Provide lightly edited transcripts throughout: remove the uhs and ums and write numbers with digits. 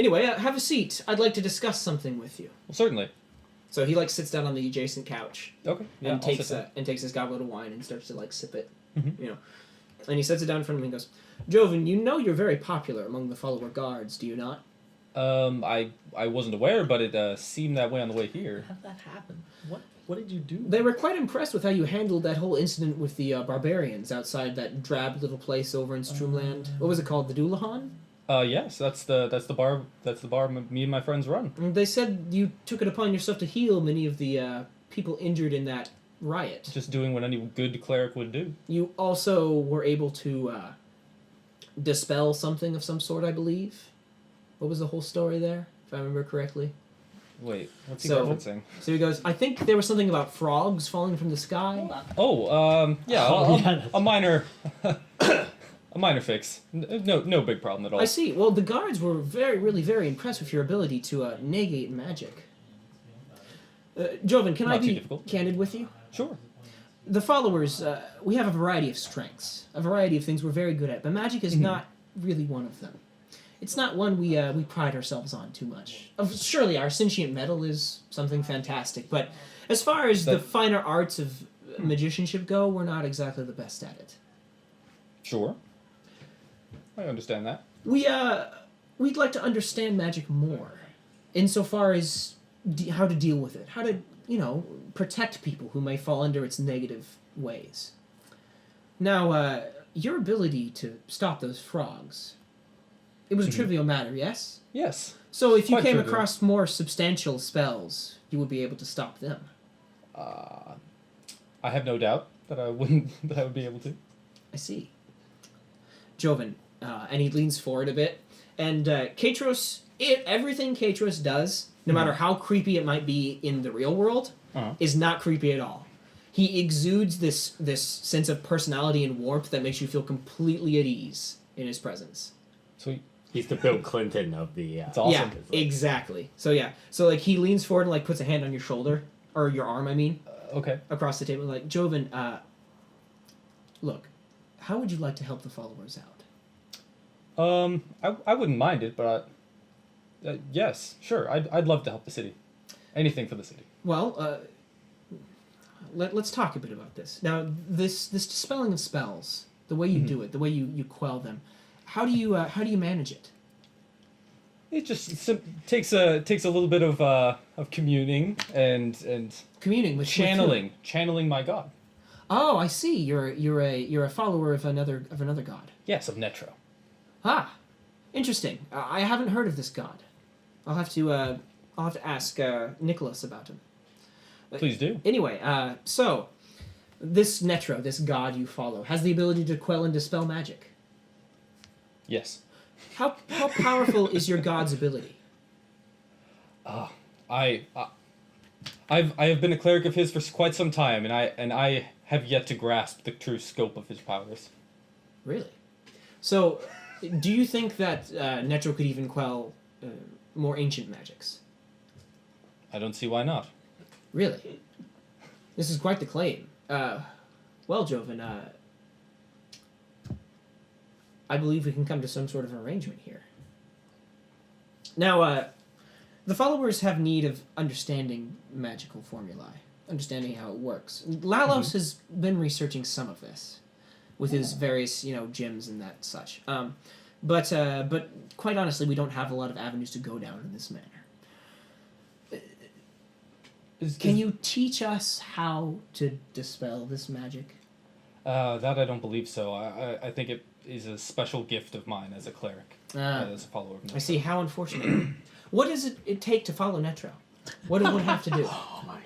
Anyway, have a seat. I'd like to discuss something with you. Well, certainly. So he sits down on the adjacent couch. Okay. Yeah, And takes his goblet of wine and starts to sip it. Mm-hmm. And he sets it down in front of me and goes, Jovan, you know you're very popular among the follower guards, do you not? I wasn't aware, but it seemed that way on the way here. How did that happen? What did you do? They were quite impressed with how you handled that whole incident with the barbarians outside that drab little place over in Stroomland. What was it called? The Doulahan? Yes, that's the bar me and my friends run. And they said you took it upon yourself to heal many of the people injured in that riot. Just doing what any good cleric would do. You also were able to dispel something of some sort, I believe. What was the whole story there, if I remember correctly? Wait, what's he referencing? So he goes, I think there was something about frogs falling from the sky. Oh, yeah, a minor... A minor fix. No big problem at all. I see. Well, the guards were really very impressed with your ability to negate magic. Jovan, can I be candid with you? Sure. The followers, we have a variety of strengths, a variety of things we're very good at, but magic is not really one of them. It's not one we pride ourselves on too much. Surely our sentient metal is something fantastic, but as far as the finer arts of magicianship go, we're not exactly the best at it. Sure. I understand that. We'd like to understand magic more, insofar as how to deal with it, how to, protect people who may fall under its negative ways. Now, your ability to stop those frogs, it was a trivial matter, yes? Yes. So if you came across more substantial spells, you would be able to stop them. I have no doubt that I would be able to. I see. Jovan, and he leans forward a bit, and Katros, everything Katros does, no matter how creepy it might be in the real world, is not creepy at all. He exudes this sense of personality and warmth that makes you feel completely at ease in his presence. Sweet. He's the Bill Clinton of the... It's awesome. Yeah, exactly. So he leans forward and puts a hand on your shoulder, or your arm, I mean. Okay. Across the table, Jovan, look, how would you like to help the followers out? I wouldn't mind it, but yes, sure. I'd love to help the city. Anything for the city. Well, let's talk a bit about this. Now, this dispelling of spells, the way you do it, the way you quell them, how do you manage it? It just takes a little bit of communing and communing with channeling my god. Oh, I see. You're a follower of another god. Yes, of Netro. Ah, interesting. I haven't heard of this god. I'll have to ask Nicholas about him. Please do. Anyway, so this Netro, this god you follow, has the ability to quell and dispel magic. Yes. How powerful is your god's ability? I have been a cleric of his for quite some time, and I have yet to grasp the true scope of his powers. Really? So, do you think that Netro could even quell more ancient magics? I don't see why not. Really? This is quite the claim. Well, Jovan, I believe we can come to some sort of arrangement here. Now, the followers have need of understanding magical formulae, understanding how it works. Lalos has been researching some of this with his various, gyms and that such. But quite honestly, we don't have a lot of avenues to go down in this manner. Can you teach us how to dispel this magic? That I don't believe so. I think it is a special gift of mine as a cleric, as a follower of Netro. I see. How unfortunate. What does it take to follow Netro? What would it have to do? Oh my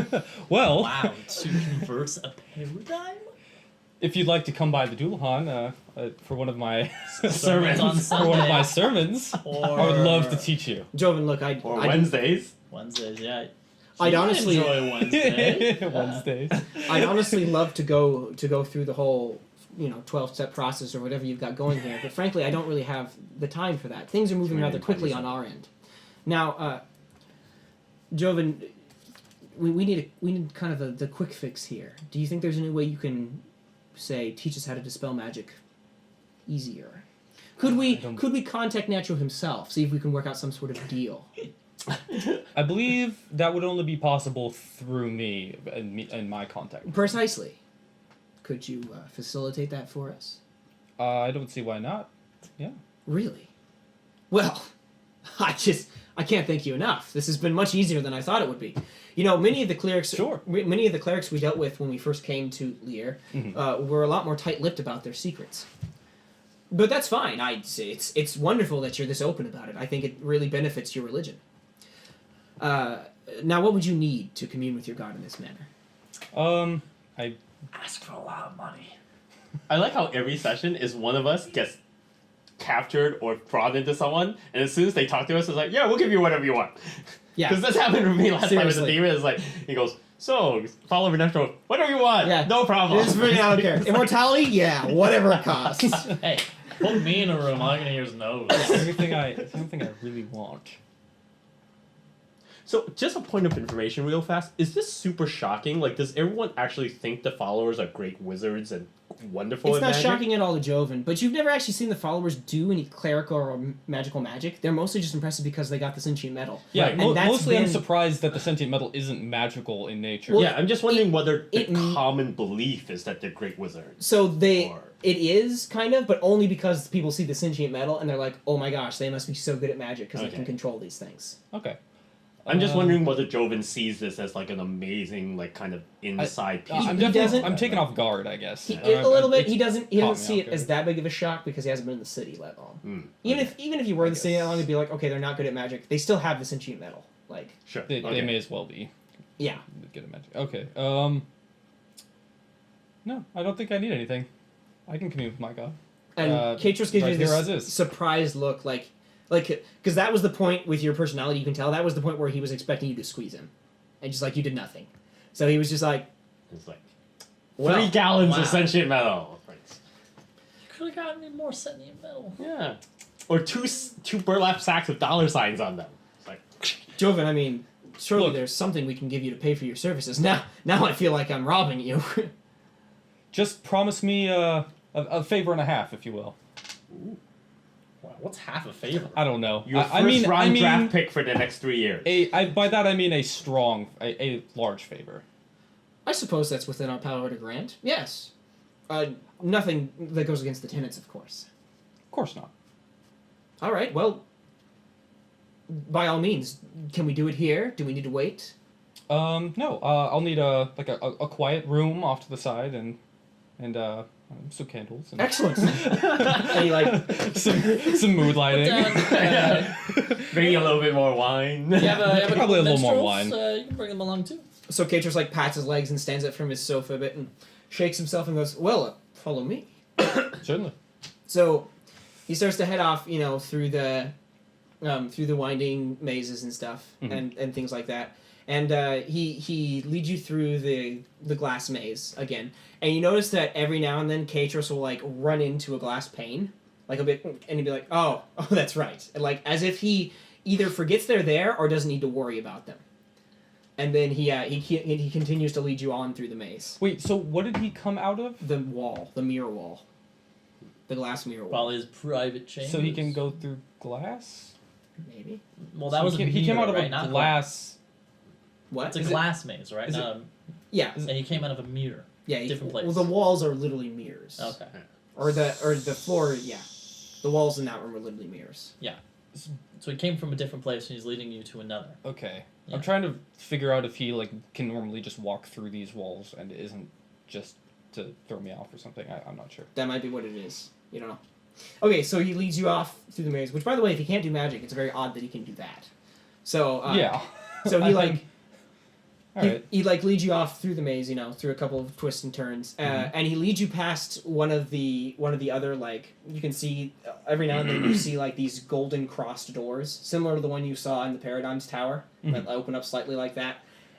god. Well... Wow, to converse a paradigm? If you'd like to come by the Doulahan for one of my Sermons on for one of my sermons, I would love to teach you. Jovan, look, Wednesdays. Wednesdays, yeah. I'd honestly enjoy Wednesday. Wednesdays. I'd honestly love to go through the whole 12-step process or whatever you've got going here, but frankly, I don't really have the time for that. Things are moving rather quickly on our end. Now, Jovan, we need kind of the quick fix here. Do you think there's any way you can, say, teach us how to dispel magic easier? Could we don't- could we contact Nacho himself, see if we can work out some sort of deal? I believe that would only be possible through me and my contact. Precisely. Could you facilitate that for us? I don't see why not. Really? Well, I can't thank you enough. This has been much easier than I thought it would be. You know, many of the clerics we dealt with when we first came to Lear were a lot more tight-lipped about their secrets. But that's fine. I'd say it's wonderful that you're this open about it. I think it really benefits your religion. Now, what would you need to commune with your god in this manner? I Ask for a lot of money. I like how every session is one of us gets captured or brought into someone, and as soon as they talk to us, it's like, yeah, we'll give you whatever you want. Yeah. Because this happened to me last time as a Seriously. demon. It's like, he goes, so, follow Renestro, whatever you want. Yeah. No problem. It's really, I don't care. Immortality? Yeah, whatever it costs. Hey, put me in a room. I'm gonna hear his nose. it's the only thing I really want. So, just a point of information real fast. Is this super shocking? Like, does everyone actually think the followers are great wizards and wonderful It's at not magic? shocking at all to Jovan, but you've never actually seen the followers do any clerical or magical magic. They're mostly just impressive because they got the sentient metal. Yeah, Right. And that's mostly I'm been- surprised that the sentient metal isn't magical in nature. Well, Yeah, I'm just wondering whether the it- common belief is that they're great wizards. So Or- it is kind of, but only because people see the sentient metal and they're like, oh my gosh, they must be so good at magic because they Okay. can control these things. Okay. I'm just wondering whether Jovan sees this as like an amazing, like, kind of inside piece. I'm He definitely doesn't- I'm taken off guard, I guess. A little bit. He doesn't caught me see off it as guard. that big of a shock because he hasn't been in the city that long. Mm, Even if you were in the city that guess. long, it'd be like, okay, they're not good at magic. They still have the sentient metal. Like, sure. They Okay. may as well be yeah. good at magic. Okay. No, I don't think I need anything. I can commune with my god. And Katros gives right you here this as is. surprised look, like, because that was the point with your personality. You can tell that was the point where he was expecting you to squeeze him, and just like you did nothing. So he was just like, It's like well, 3 gallons wow. of sentient metal. Right. You could have gotten me more sentient metal. Yeah. Or two burlap sacks with dollar signs on them. It's like, Jovan, I mean, surely Look. there's something we can give you to pay for your services. Now I feel like I'm robbing you. Just promise me a favor and a half, if you will. Wow, what's half a favor? I don't know. your I mean, first-round draft pick for the next 3 years. By that I mean a large favor. I suppose that's within our power to grant. Yes. Nothing that goes against the tenets, of course. Of course not. All right. Well, by all means, can we do it here? Do we need to wait? No. I'll need a quiet room off to the side and some candles and Excellent. And he like some mood lighting. Maybe a little bit more wine. You have a Probably a little more minstrels? wine. You can bring them along too. so Katros like pats his legs and stands up from his sofa a bit and shakes himself and goes, "Well, follow me." Certainly. So he starts to head off, through the winding mazes and stuff and things like that. And he leads you through the glass maze again. And you notice that every now and then Katros will like run into a glass pane, like a bit, and he'd be like, "Oh, that's right," and like as if he either forgets they're there or doesn't need to worry about them. And then he continues to lead you on through the maze, Wait. So what did he come out of? the wall, the mirror wall, the glass mirror wall. Probably his private chambers. So he can go through glass. Maybe. Well, that So was he came out of right? a Not glass. What? It's a Is it- glass maze, right? is it- Not Yeah. and he came out of a mirror. Yeah. different place. Well, the walls are literally mirrors. Okay. Or the floor. Yeah. The walls in that room are literally mirrors. So he came from a different place and he's leading you to another. Okay. Yeah. I'm trying to figure out if he can normally just walk through these walls and it isn't just to throw me off or something. I'm not sure. That might be what it is. You don't know. Okay, so he leads you off through the maze. Which, by the way, if he can't do magic, it's very odd that he can do that. So Yeah. So he like. All He, right. he like leads you off through the maze, through a couple of twists and turns, and he leads you past one of the other like you can see every now and then you see like these golden crossed doors, similar to the one you saw in the Paradigms Tower, that open up slightly like that.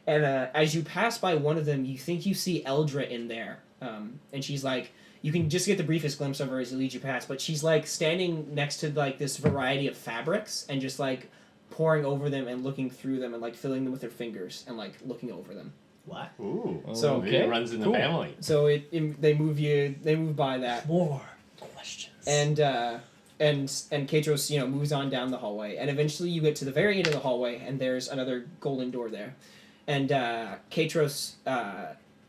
And as you pass by one of them, you think you see Eldra in there, and she's like, you can just get the briefest glimpse of her as he leads you past, but she's like standing next to like this variety of fabrics and just like pouring over them and looking through them and like filling them with her fingers and like looking over them. What? Ooh. So- Maybe it runs in the Cool. family. So they move by that, More questions. and Katros, moves on down the hallway, and eventually you get to the very end of the hallway, and there's another golden door there, and Katros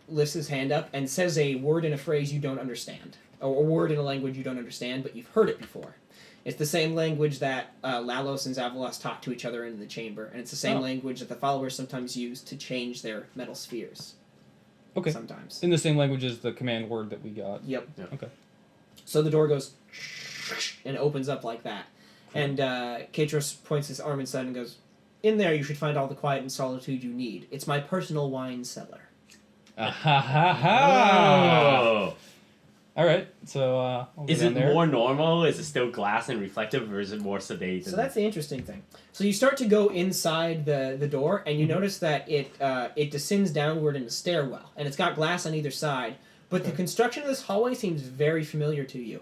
lifts his hand up and says a word in a phrase you don't understand, or a word in a language you don't understand, but you've heard it before. It's the same language that Lalos and Zavalos talk to each other in the chamber, and it's the same language that the followers sometimes use to change their metal spheres. Okay. Sometimes. In the same language as the command word that we got. Yep. Okay. So the door goes and opens up like that. And Katros points his arm inside and goes, "In there you should find all the quiet and solitude you need. It's my personal wine cellar." Ah ha ha ha! Oh. All right, so I'll go Is down it there. more normal? Is it still glass and reflective, or is it more sedate? So that's the interesting thing. So you start to go inside the door, and you notice that it descends downward in a stairwell, and it's got glass on either side. But the construction of this hallway seems very familiar to you.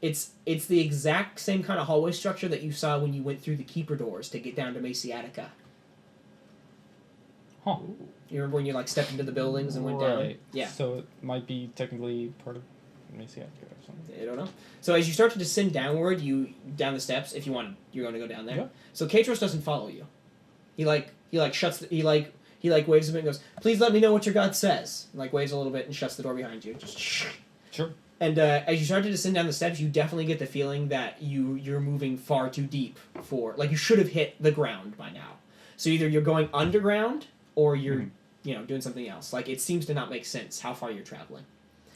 It's the exact same kind of hallway structure that you saw when you went through the keeper doors to get down to Masiatica. Huh. You remember when you stepped into the buildings and went down? Right. Yeah. So it might be technically part of Masiatica or something. I don't know. So as you start to descend downward, down the steps. If you want, you're going to go down there. Yeah. So Katros doesn't follow you. He shuts. He waves a bit and goes, "Please let me know what your god says." And, waves a little bit and shuts the door behind you. Just Sure. And as you start to descend down the steps, you definitely get the feeling that you're moving far too deep for you should have hit the ground by now. So either you're going underground or you're doing something else. It seems to not make sense how far you're traveling.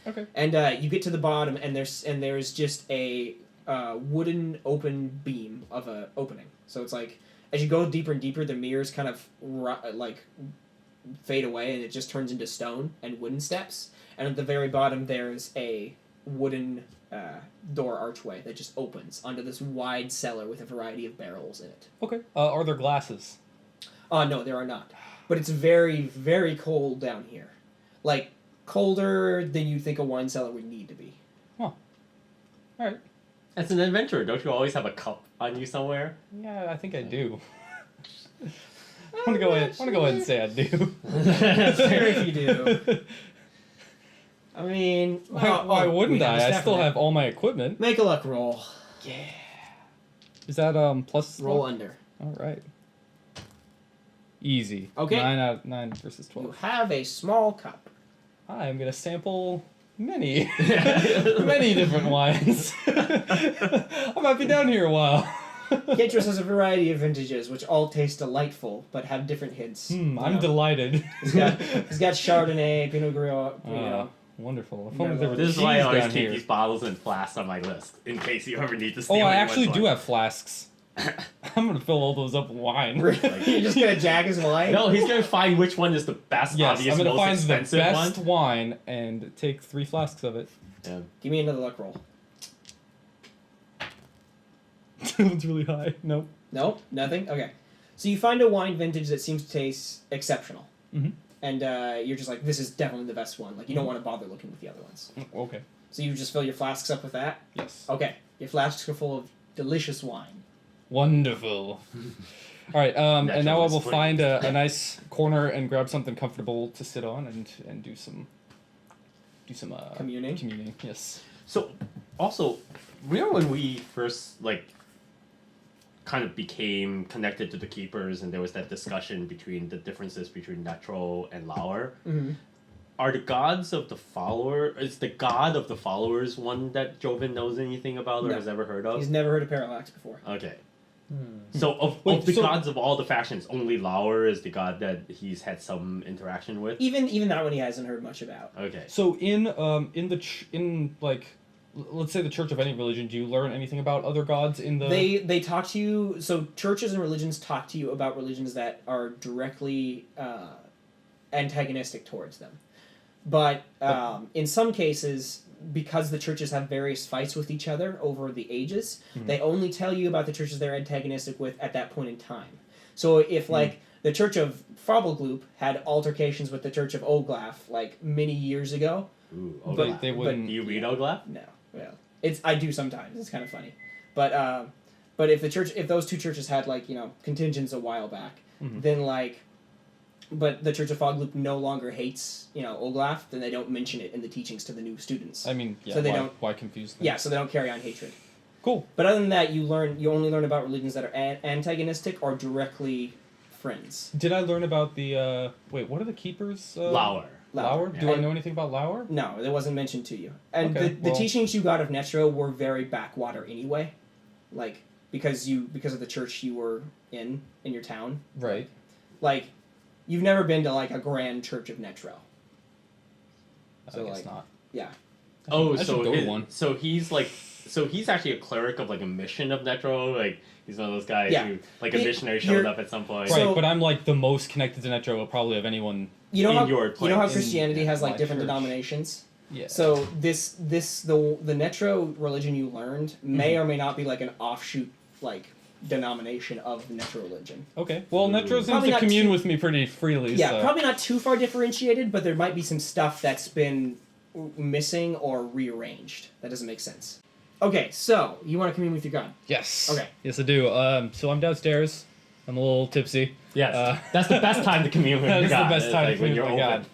Okay. And you get to the bottom, and there's just a wooden open beam of a opening. So it's as you go deeper and deeper, the mirrors kind of fade away, and it just turns into stone and wooden steps. And at the very bottom, there's a wooden door archway that just opens onto this wide cellar with a variety of barrels in it. Okay. Are there glasses? No, there are not. But it's very, very cold down here. Colder than you think a wine cellar would need to be. Huh. All right. As an adventurer, don't you always have a cup on you somewhere? Yeah, I think I do. I'm gonna go ahead and say I do. That's fair if you do. I mean, Why wouldn't I? I still have all my equipment. Make a luck roll. Yeah. Is that plus Roll luck? under. All right. Easy. Okay. 9 versus 12. You have a small cup. I'm gonna sample many different wines. I might be down here a while. Katros has a variety of vintages, which all taste delightful, but have different hints. I'm delighted. He's got Chardonnay, Pinot Gris. Wonderful. If No, only there were This is cheese why I always down keep here. these bottles and flasks on my list, in case you ever need to steal Oh, I anyone's actually do wine. have flasks. I'm gonna fill all those up with wine. You're just gonna jack his wine? No, he's gonna find which one is the best, Yes, obvious, I'm gonna most find the expensive best one. wine and take 3 flasks of it. Yeah. Give me another luck roll. That one's really high. Nope. Nope, nothing? Okay. So you find a wine vintage that seems to taste exceptional. Mhm. And you're just this is definitely the best one. You don't want to bother looking with the other ones. Okay. So you just fill your flasks up with that? Yes. Okay. Your flasks are full of delicious wine. Wonderful. All right, and now I Natural will spring. find a nice corner and grab something comfortable to sit on and do some Communing? Communing, yes. So, also, remember when we first kind of became connected to the keepers, and there was that discussion between the differences between natural and Lauer? Mm-hmm. Are the gods of the follower? Is the god of the followers one that Jovan knows anything about or No. has ever heard of? He's never heard of Parallax before. Okay. So Wait, of the so- gods of all the factions, only Lauer is the god that he's had some interaction with. Even that one he hasn't heard much about. Okay. So let's say the church of any religion, do you learn anything about other gods in the? They talk to you. So churches and religions talk to you about religions that are directly antagonistic towards them. But in some cases, because the churches have various fights with each other over the ages, they only tell you about the churches they're antagonistic with at that point in time. So if the Church of Frobelgloop had altercations with the Church of Oglaf many years ago, Ooh, But- Oglaf. they wouldn't. Do you read Oglaf? no, well, I do sometimes. It's kind of funny, but if those two churches had contingents a while back, then but the Church of Frogloop no longer hates Oglaf, then they don't mention it in the teachings to the new students. I mean, yeah. So they why, don't- why confuse them? Yeah, so they don't carry on hatred. Cool. But other than that, you only learn about religions that are antagonistic or directly friends. Did I learn about the wait? What are the keepers? Lower. Lower. Do I And- know anything about Lower? No, it wasn't mentioned to you. And Okay, the well- teachings you got of Netro were very backwater anyway, like because of the church you were in your town. Right. Like, you've never been to like a grand church of Netro. So, I guess like- not. Yeah. Oh, I should so go to one. So he's actually a cleric of like a mission of Netro. Like he's one of those guys Yeah. who like a missionary showed You're- up at some point. Right, So- but I'm like the most connected to Netro probably of anyone. You know In how your you know how place. Christianity In has like my different church. denominations. Yeah. So the Netro religion you learned may or may not be like an offshoot like denomination of the Netro religion. Okay. Well, Netro seems Probably to not commune too- with me pretty freely. Yeah, so. probably not too far differentiated, but there might be some stuff that's been missing or rearranged. That doesn't make sense. Okay, so you want to commune with your god. Yes. Okay. Yes, I do. So I'm downstairs. I'm a little tipsy. Yes, that's the best time to commune with That your is the God. best It's time like to when commune you're with my open. God.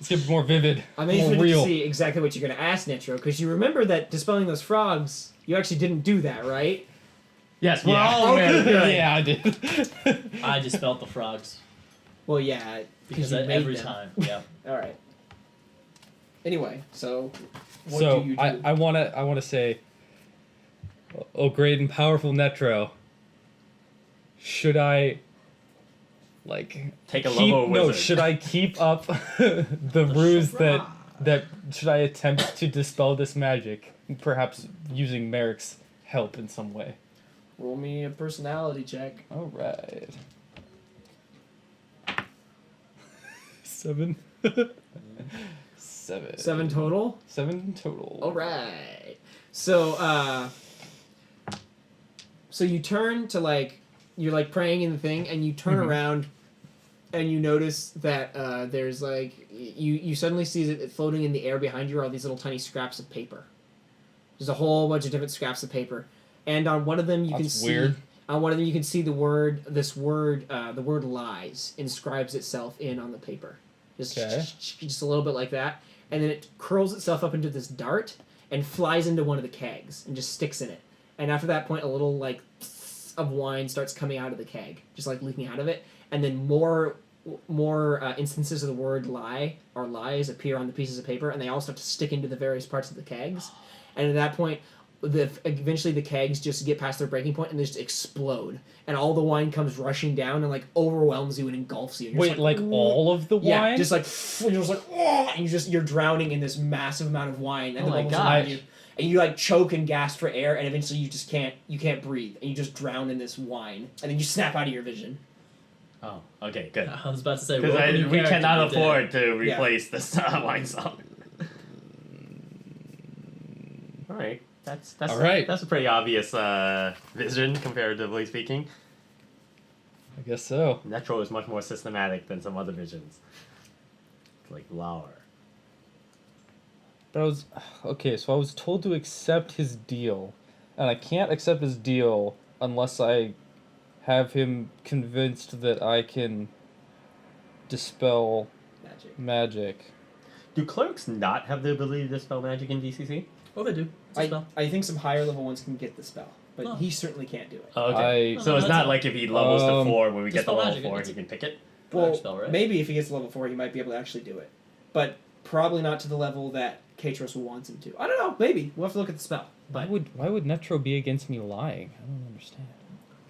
Let's get more vivid. I'm more interested real. to see exactly what you're going to ask Netro, because you remember that dispelling those frogs, you actually didn't do that, right? Yes, we're Yeah. all aware. of it. Yeah, I did. I dispelled the frogs Well, yeah, because you I, made every them. time. Yeah. All right. Anyway, so what So do you do? I wanna say, oh great and powerful Netro. Should I like Take a keep, level no? wizard. Should I keep up the ruse that should I attempt to dispel this magic? Perhaps using Merek's help in some way. Roll me a personality check. All right. 7. 7. 7 total. 7 total. All right. So so you turn to like you're like praying in the thing, and you turn around, and you notice that there's like you suddenly see that floating in the air behind you are all these little tiny scraps of paper. There's a whole bunch of different scraps of paper, and on one of them you can That's see weird. on one of them you can see the word lies inscribes itself in on the paper. Just Okay. just a little bit like that, and then it curls itself up into this dart and flies into one of the kegs and just sticks in it. And after that point, a little like of wine starts coming out of the keg, just like leaking out of it, and then more instances of the word lie or lies appear on the pieces of paper, and they all start to stick into the various parts of the kegs. And at that point, eventually the kegs just get past their breaking point and they just explode, and all the wine comes rushing down and like overwhelms you and engulfs you. And you're Wait, just like all of the wine? yeah, just like and you're just like oh, and you're drowning in this massive amount of wine, and Oh the my bubbles around gosh. you, and you like choke and gasp for air, and eventually you can't breathe, and you just drown in this wine, and then you snap out of your vision. Oh, okay, good. I was about to say, Because roll a new we character, cannot you did. afford to Yeah. replace this wine song. All right, that's All right. That's a pretty obvious vision, comparatively speaking. I guess so. Netro is much more systematic than some other visions, like Lauer. But I was okay, so I was told to accept his deal, and I can't accept his deal unless I have him convinced that I can dispel Magic. magic. Do clerics not have the ability to dispel magic in DCC? Oh, they do. It's a spell. I think some higher level ones can get the spell, but Oh. he certainly can't do it. Oh, okay. I So it's that's not all. like if he levels to 4, when we get to dispel level magic, 4, it's he a- can pick it? Well, spell, right? maybe if he gets to level 4, he might be able to actually do it, but probably not to the level that Katros wants him to. I don't know. Maybe we'll have to look at the spell. Why But would Netro be against me lying? I don't understand.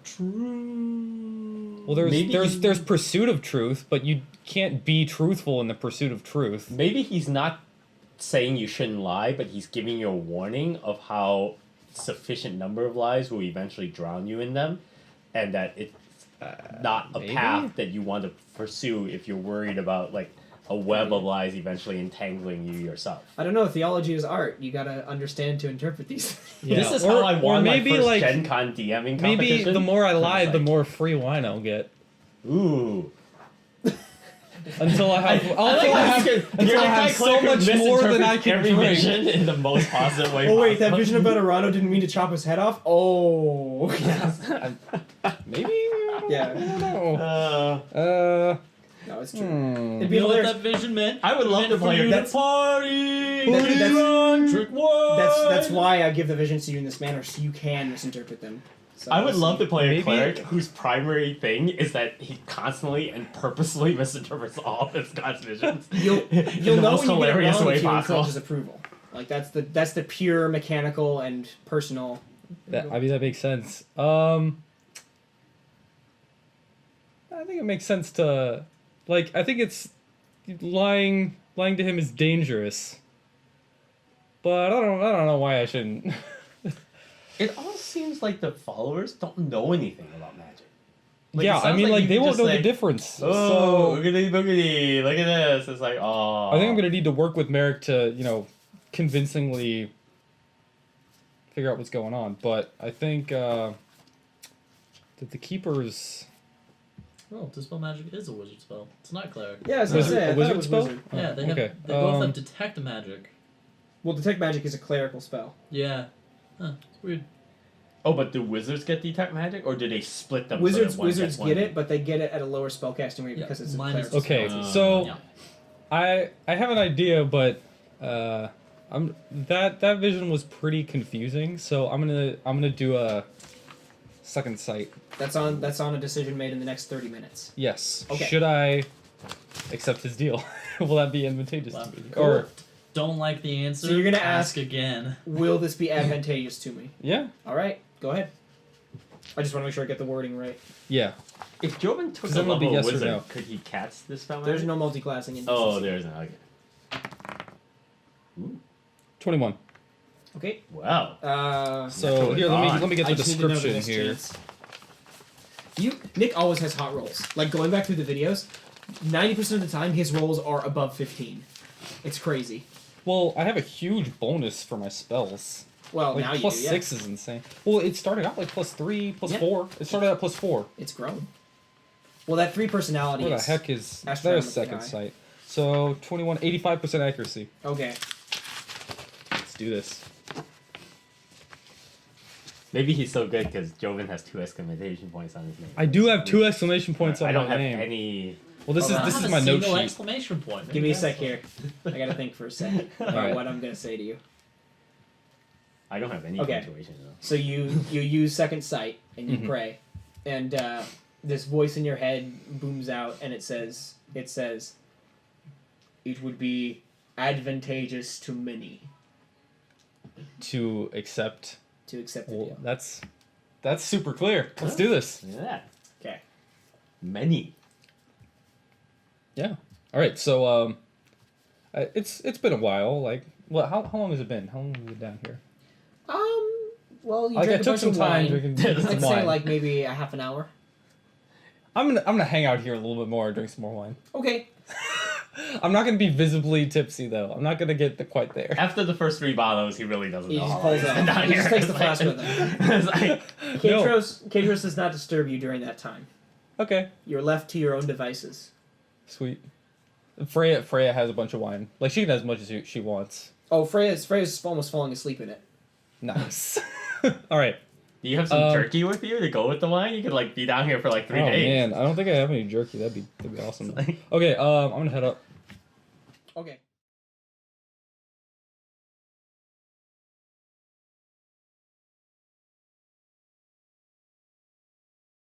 True. Well, there's pursuit of truth, but you can't be truthful in the pursuit of truth. Maybe he's not saying you shouldn't lie, but he's giving you a warning of how sufficient number of lies will eventually drown you in them, and that it's not a maybe? path that you want to pursue if you're worried about like a web of lies eventually entangling you yourself. I don't know. Theology is art. You gotta understand to interpret these. Yeah, This is or- how I or won maybe, my first like, Gen Con DMing Maybe competition. the more I It's lie, the like, more free wine I'll get. Ooh. Until I have, I like how you can- you're the I guy have so cleric who much more than I misinterprets can every drink. vision in the most positive way Oh wait, that possible. vision about Arano didn't mean to chop his head off. Oh, yeah. Maybe. I Yeah. don't know. Uh, Uh, No, it's true. Hmm. It'd be You know what hilarious. that vision meant? I would love Meant to for play you it. to That's- party. that's- Drunk, drink wine. That's why I give the visions to you in this manner, so you can misinterpret them. So I would we'll love see. to play a Maybe- cleric whose primary thing is that he constantly and purposely misinterprets all of his god's visions. You'll in know the most when you get it hilarious wrong way if you possible. encourage his approval. Like that's the pure mechanical and personal. I mean, that makes sense. I think it makes sense to, like, I think it's lying to him is dangerous. But I don't know why I shouldn't. It all seems like the followers don't know anything about magic. Like, yeah, it I sounds mean, like you they could won't just know the say, difference. Oh, So boogity boogity! Look at this. It's like, oh. I think I'm gonna need to work with Merek to, convincingly figure out what's going on. But I think that the keepers. Oh, Dispel Magic is a wizard spell. It's not cleric. Yeah, I was Wizard- gonna say, I a thought wizard it was spell? wizard. Yeah, they have. Okay, They both um, have Detect Magic. Well, detect magic is a clerical spell. Yeah. Huh, it's weird. Oh, but do wizards get detect magic, or do they split them? Wizards so that one wizards gets one? get it, but they get it at a lower spellcasting rate Yeah, because it's a mine is- clerical Okay, spell. so Yeah. I have an idea, but that vision was pretty confusing. So I'm gonna do a second sight. That's on a decision made in the next 30 minutes. Yes. Okay. Should I accept his deal? Will that be advantageous Wow. to me? Cool. Or Don't like the answer. So you're gonna ask ask- again. Will this be advantageous to me? yeah, All right, go ahead. I just want to make sure I get the wording right. yeah. If Jovan took Does a that will be level yes or wizard, no? could he cast this spell? There's magic? no multi-classing in Oh, DCC. there's no. Okay. Ooh, 21. Okay. wow. So Naturally here, let gone. me get I the just need to know the description next here. chance. Nick always has hot rolls. Like going back through the videos, 90% of the time his rolls are above 15. It's crazy. Well, I have a huge bonus for my spells. Well, Like now plus you do, yeah. 6 is insane. Well, it started out like +3, Yeah. +4. It started out +4. It's grown. Well, that 3 personality What the is... heck is there's astronomically second high. sight? So 21, 85% accuracy. Okay. Let's do this. Maybe he's so good because Jovan has 2 exclamation points on his name. I do have 2 exclamation points on I don't my have name. any. Well, this Hold is on. this I is have my a note single sheet. exclamation point. Give me a Maybe sec that's here. I gotta think for a sec about Alright. what I'm gonna say to you. I don't have any Okay. punctuation though. So you use second sight and you Mhm. pray, and this voice in your head booms out, and it says, "It would be advantageous to many To accept. to accept the Well, deal." that's super clear. Let's do this. Look at that. Okay. Many. Yeah. All right. So it's been a while. Like, what? How long has it been? How long have we been down here? Well, you Like, I drank a took bunch some of time wine. drinking I'd some say wine. like maybe a half an hour. I'm gonna hang out here a little bit more and drink some more wine. Okay. I'm not gonna be visibly tipsy though. I'm not gonna get quite there. After the first 3 bottles, he really doesn't He know. just how pulls long it he's off. down He just here. takes the It's flask like- with him. it's like, Katros does not disturb you during that time. Okay. You're left to your own devices. Sweet. Freya has a bunch of wine. Like she can have as much as she wants. Oh, Freya's almost falling asleep in it. Nice. All right. do you have some Um, jerky with you to go with the wine? You could like be down here for like 3 Oh days. man, I don't think I have any jerky. That'd be awesome. Like- Okay. I'm gonna head up. Okay.